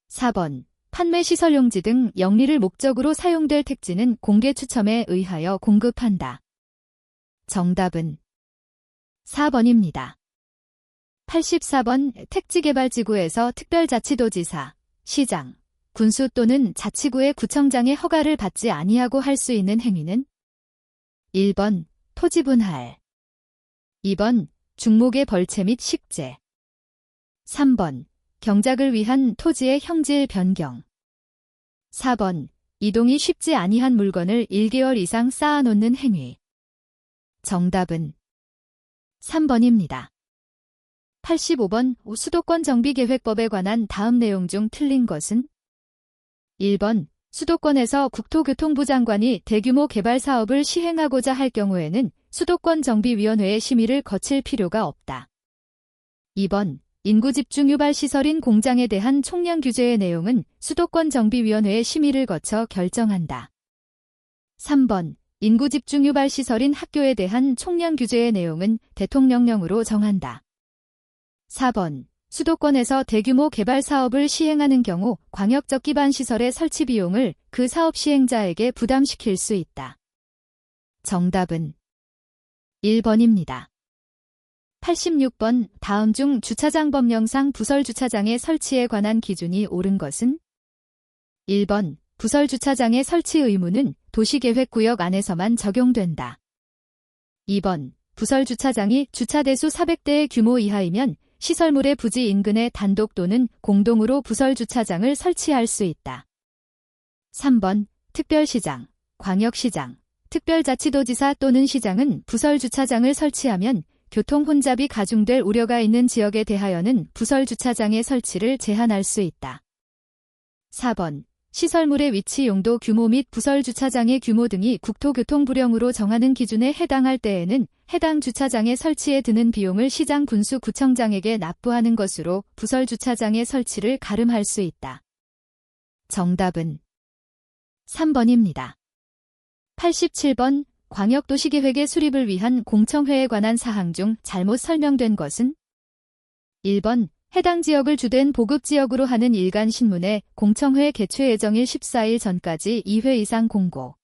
4번. 판매시설용지 등 영리를 목적으로 사용될 택지는 공개추첨에 의하여 공급한다. 정답은 4번입니다. 84번. 택지개발지구에서 특별자치도지사, 시장, 군수 또는 자치구의 구청장의 허가를 받지 아니하고 할 수 있는 행위는 1번. 토지분할 2번. 중목의 벌채 및 식재 3번. 경작을 위한 토지의 형질 변경 4번. 이동이 쉽지 아니한 물건을 1개월 이상 쌓아놓는 행위. 정답은 3번입니다. 85번. 수도권 정비계획법에 관한 다음 내용 중 틀린 것은 1번. 수도권에서 국토교통부 장관이 대규모 개발 사업을 시행하고자 할 경우에는 수도권정비위원회의 심의를 거칠 필요가 없다. 2번. 인구집중 유발시설인 공장에 대한 총량 규제의 내용은 수도권정비위원회의 심의를 거쳐 결정한다. 3번. 인구집중 유발시설인 학교에 대한 총량 규제의 내용은 대통령령으로 정한다. 4번. 수도권에서 대규모 개발 사업을 시행하는 경우 광역적 기반 시설의 설치 비용을 그 사업 시행자에게 부담시킬 수 있다. 정답은 1번입니다. 86번. 다음 중 주차장 법령상 부설주차장의 설치에 관한 기준이 옳은 것은 1번. 부설주차장의 설치 의무는 도시계획구역 안에서만 적용된다. 2번. 부설주차장이 주차대수 400대의 규모 이하이면 시설물의 부지 인근에 단독 또는 공동으로 부설주차장을 설치할 수 있다. 3번. 특별시장, 광역시장, 특별자치도지사 또는 시장은 부설주차장을 설치하면 교통혼잡이 가중될 우려가 있는 지역에 대하여는 부설주차장의 설치를 제한할 수 있다. 4번. 시설물의 위치 용도 규모 및 부설주차장의 규모 등이 국토교통부령으로 정하는 기준에 해당할 때에는 해당 주차장의 설치에 드는 비용을 시장 군수 구청장에게 납부하는 것으로 부설주차장의 설치를 가름할 수 있다. 정답은 3번입니다. 87번. 광역도시계획의 수립을 위한 공청회에 관한 사항 중 잘못 설명된 것은 1번. 해당 지역을 주된 보급지역으로 하는 일간신문에 공청회 개최 예정일 14일 전까지 2회 이상 공고.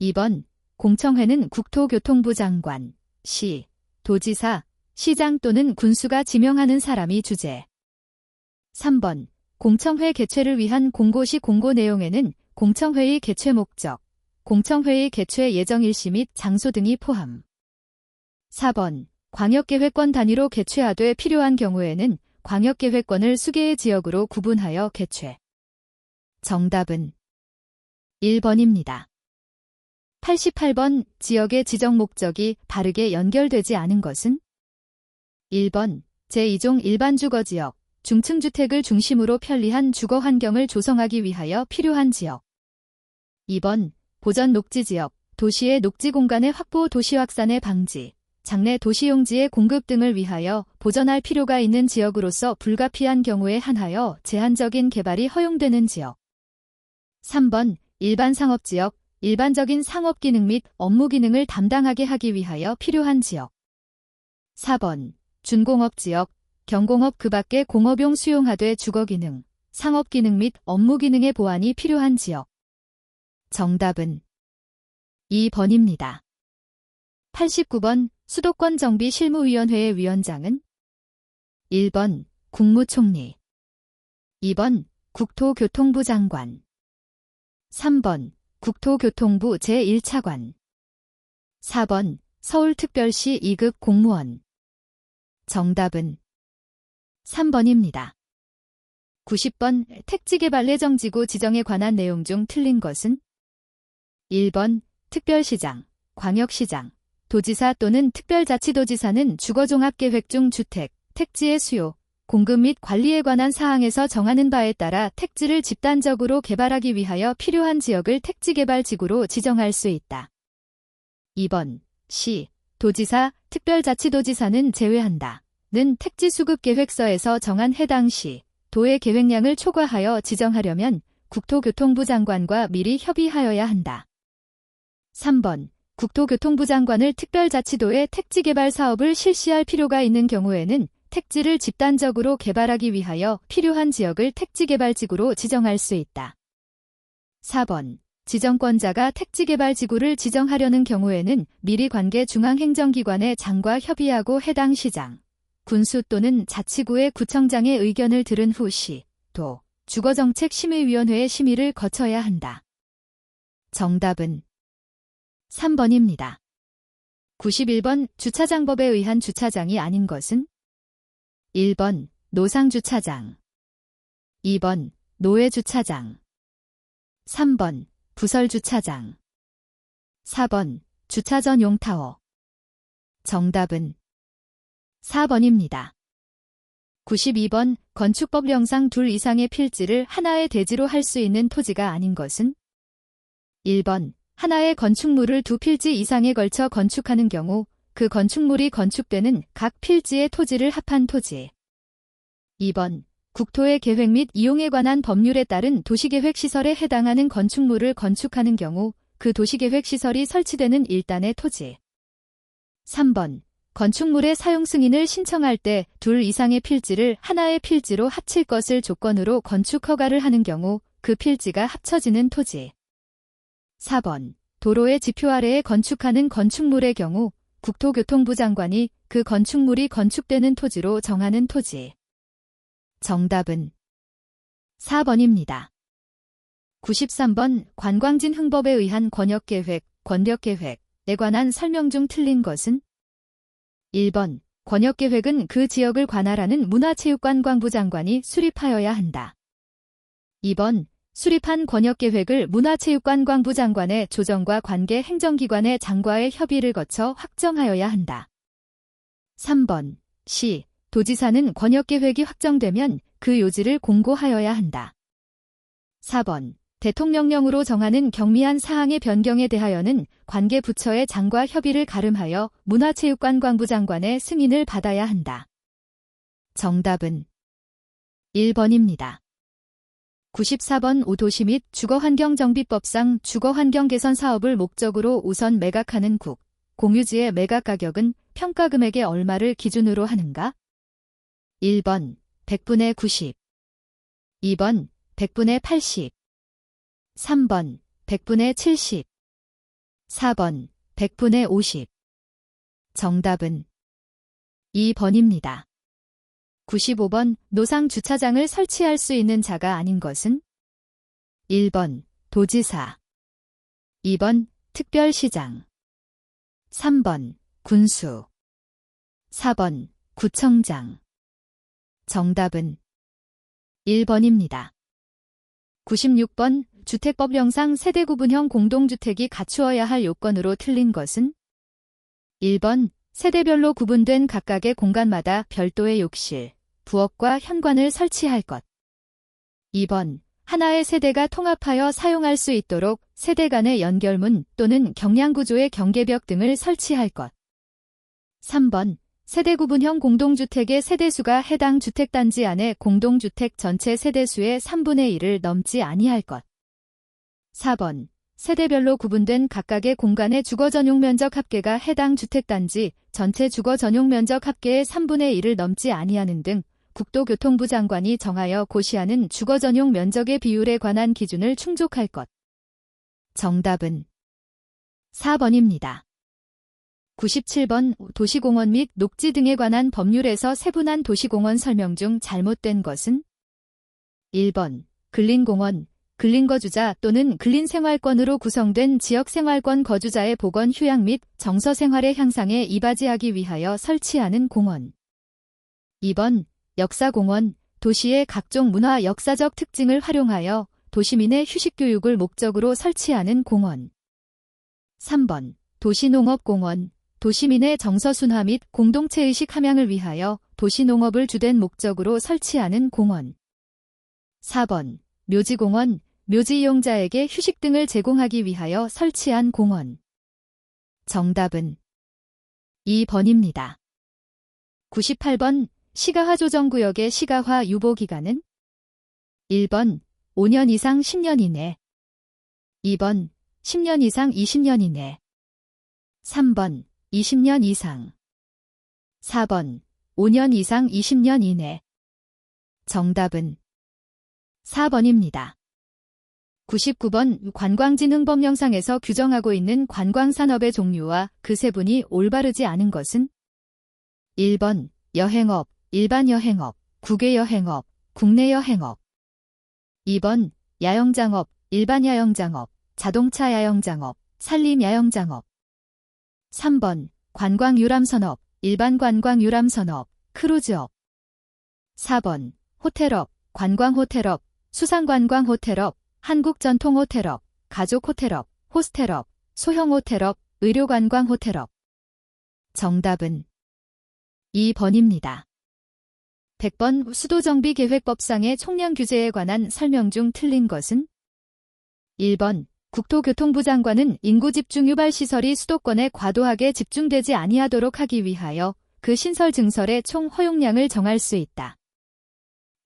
2번. 공청회는 국토교통부 장관, 시, 도지사, 시장 또는 군수가 지명하는 사람이 주재. 3번. 공청회 개최를 위한 공고 시 공고 내용에는 공청회의 개최 목적, 공청회의 개최 예정 일시 및 장소 등이 포함. 4번. 광역계획권 단위로 개최하되 필요한 경우에는 광역계획권을 수개의 지역으로 구분하여 개최. 정답은 1번입니다. 88번. 지역의 지정 목적이 바르게 연결되지 않은 것은 1번. 제2종 일반주거지역, 중층주택을 중심으로 편리한 주거 환경을 조성하기 위하여 필요한 지역. 2번. 보전 녹지지역, 도시의 녹지 공간의 확보 도시 확산의 방지, 장내 도시용지의 공급 등을 위하여 보전할 필요가 있는 지역으로서 불가피한 경우에 한하여 제한적인 개발이 허용되는 지역. 3번. 일반 상업지역, 일반적인 상업 기능 및 업무 기능을 담당하게 하기 위하여 필요한 지역. 4번. 준공업지역, 경공업 그 밖의 공업용 수용하되 주거기능, 상업기능 및 업무기능의 보완이 필요한 지역. 정답은 2번입니다. 89번. 수도권 정비 실무위원회의 위원장은 1번. 국무총리 2번. 국토교통부 장관 3번. 국토교통부 제1차관 4번. 서울특별시 2급 공무원. 정답은 3번입니다. 90번. 택지개발 예정지구 지정에 관한 내용 중 틀린 것은 1번. 특별시장, 광역시장, 도지사 또는 특별자치도지사는 주거종합계획 중 주택, 택지의 수요, 공급 및 관리에 관한 사항에서 정하는 바에 따라 택지를 집단적으로 개발하기 위하여 필요한 지역을 택지개발지구로 지정할 수 있다. 2번. 시, 도지사, 특별자치도지사는 제외한다. 는 택지수급계획서에서 정한 해당 시 도의 계획량을 초과하여 지정하려면 국토교통부 장관과 미리 협의하여야 한다. 3번. 국토교통부 장관을 특별자치도에 택지개발 사업을 실시할 필요가 있는 경우에는 택지를 집단적으로 개발하기 위하여 필요한 지역을 택지개발지구로 지정할 수 있다. 4번. 지정권자가 택지개발지구를 지정하려는 경우에는 미리 관계 중앙행정기관의 장과 협의하고 해당 시장, 군수 또는 자치구의 구청장의 의견을 들은 후 시, 도, 주거정책심의위원회의 심의를 거쳐야 한다. 정답은 3번입니다. 91번 주차장법에 의한 주차장이 아닌 것은 1번 노상주차장, 2번 노예주차장, 3번 부설주차장, 4번 주차전용 타워. 정답은 4번입니다. 92번 건축법령상 둘 이상의 필지를 하나의 대지로 할 수 있는 토지가 아닌 것은 1번 하나의 건축물을 두 필지 이상에 걸쳐 건축하는 경우 그 건축물이 건축되는 각 필지의 토지를 합한 토지. 2번 국토의 계획 및 이용에 관한 법률에 따른 도시계획시설에 해당하는 건축물을 건축하는 경우 그 도시계획시설이 설치되는 일단의 토지. 3번 건축물의 사용 승인을 신청할 때 둘 이상의 필지를 하나의 필지로 합칠 것을 조건으로 건축 허가를 하는 경우 그 필지가 합쳐지는 토지. 4번 도로의 지표 아래에 건축하는 건축물의 경우 국토교통부 장관이 그 건축물이 건축되는 토지로 정하는 토지. 정답은 4번입니다. 93번 관광진 흥법에 의한 권역계획, 권력계획에 관한 설명 중 틀린 것은 1번 권역계획은 그 지역을 관할하는 문화체육관광부 장관이 수립하여야 한다. 2번 수립한 권역계획을 문화체육관광부 장관의 조정과 관계 행정기관의 장과의 협의를 거쳐 확정하여야 한다. 3번 시, 도지사는 권역계획이 확정되면 그 요지를 공고하여야 한다. 4번 대통령령으로 정하는 경미한 사항의 변경에 대하여는 관계 부처의 장과 협의를 가름하여 문화체육관광부 장관의 승인을 받아야 한다. 정답은 1번입니다. 94번 오도시 및 주거환경정비법상 주거환경 개선 사업을 목적으로 우선 매각하는 국, 공유지의 매각가격은 평가금액의 얼마를 기준으로 하는가? 1번 100분의 90, 2번 100분의 80, 3번 100분의 70, 4번 100분의 50. 정답은 2번입니다. 95번 노상 주차장을 설치할 수 있는 자가 아닌 것은 1번 도지사, 2번 특별시장, 3번 군수, 4번 구청장. 정답은 1번입니다. 96번 주택법령상 세대구분형 공동주택이 갖추어야 할 요건으로 틀린 것은 1번 세대별로 구분된 각각의 공간마다 별도의 욕실, 부엌과 현관을 설치할 것. 2번 하나의 세대가 통합하여 사용할 수 있도록 세대 간의 연결문 또는 경량구조의 경계벽 등을 설치할 것. 3번 세대구분형 공동주택의 세대수가 해당 주택단지 안에 공동주택 전체 세대수의 3분의 1을 넘지 아니할 것. 4번 세대별로 구분된 각각의 공간의 주거전용 면적 합계가 해당 주택단지 전체 주거전용 면적 합계의 3분의 1을 넘지 아니하는 등 국토교통부 장관이 정하여 고시하는 주거전용 면적의 비율에 관한 기준을 충족할 것. 정답은 4번입니다. 97번 도시공원 및 녹지 등에 관한 법률에서 세분한 도시공원 설명 중 잘못된 것은 1번 근린공원, 근린거주자 또는 근린생활권으로 구성된 지역생활권 거주자의 보건 휴양 및 정서생활의 향상에 이바지하기 위하여 설치하는 공원. 2번 역사공원, 도시의 각종 문화 역사적 특징을 활용하여 도시민의 휴식교육을 목적으로 설치하는 공원. 3번 도시농업공원, 도시민의 정서순화 및 공동체의식 함양을 위하여 도시농업을 주된 목적으로 설치하는 공원. 4번 묘지공원, 묘지 이용자에게 휴식 등을 제공하기 위하여 설치한 공원. 정답은 2번입니다. 98번 시가화 조정구역의 시가화 유보기간은 1번 5년 이상 10년 이내 2번 10년 이상 20년 이내 3번 20년 이상 4번 5년 이상 20년 이내 정답은 4번입니다. 99번 관광진흥법령상에서 규정하고 있는 관광산업의 종류와 그 세분이 올바르지 않은 것은 1번 여행업, 일반 여행업, 국외 여행업, 국내 여행업 2번 야영장업, 일반 야영장업, 자동차 야영장업, 산림 야영장업 3번 관광유람선업, 일반 관광유람선업, 크루즈업 4번 호텔업, 관광호텔업, 수상관광호텔업, 한국전통호텔업, 가족호텔업, 호스텔업, 소형호텔업, 의료관광호텔업 정답은 2번입니다. 100번 수도정비계획법상의 총량규제에 관한 설명 중 틀린 것은 1번 국토교통부 장관은 인구집중 유발시설이 수도권에 과도하게 집중되지 아니하도록 하기 위하여 그 신설 증설의 총 허용량을 정할 수 있다.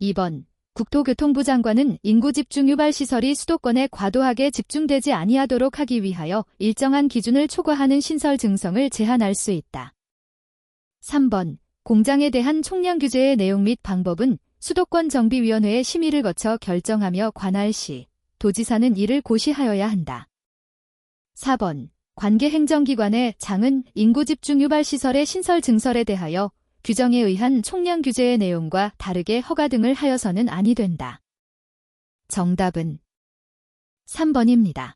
2번 국토교통부 장관은 인구집중 유발시설이 수도권에 과도하게 집중되지 아니하도록 하기 위하여 일정한 기준을 초과하는 신설 증성을 제한할 수 있다. 3번 공장에 대한 총량 규제의 내용 및 방법은 수도권 정비위원회의 심의를 거쳐 결정하며 관할 시 도지사는 이를 고시하여야 한다. 4번 관계 행정기관의 장은 인구집중 유발시설의 신설 증설에 대하여 규정에 의한 총량 규제의 내용과 다르게 허가 등을 하여서는 아니 된다. 정답은 3번입니다.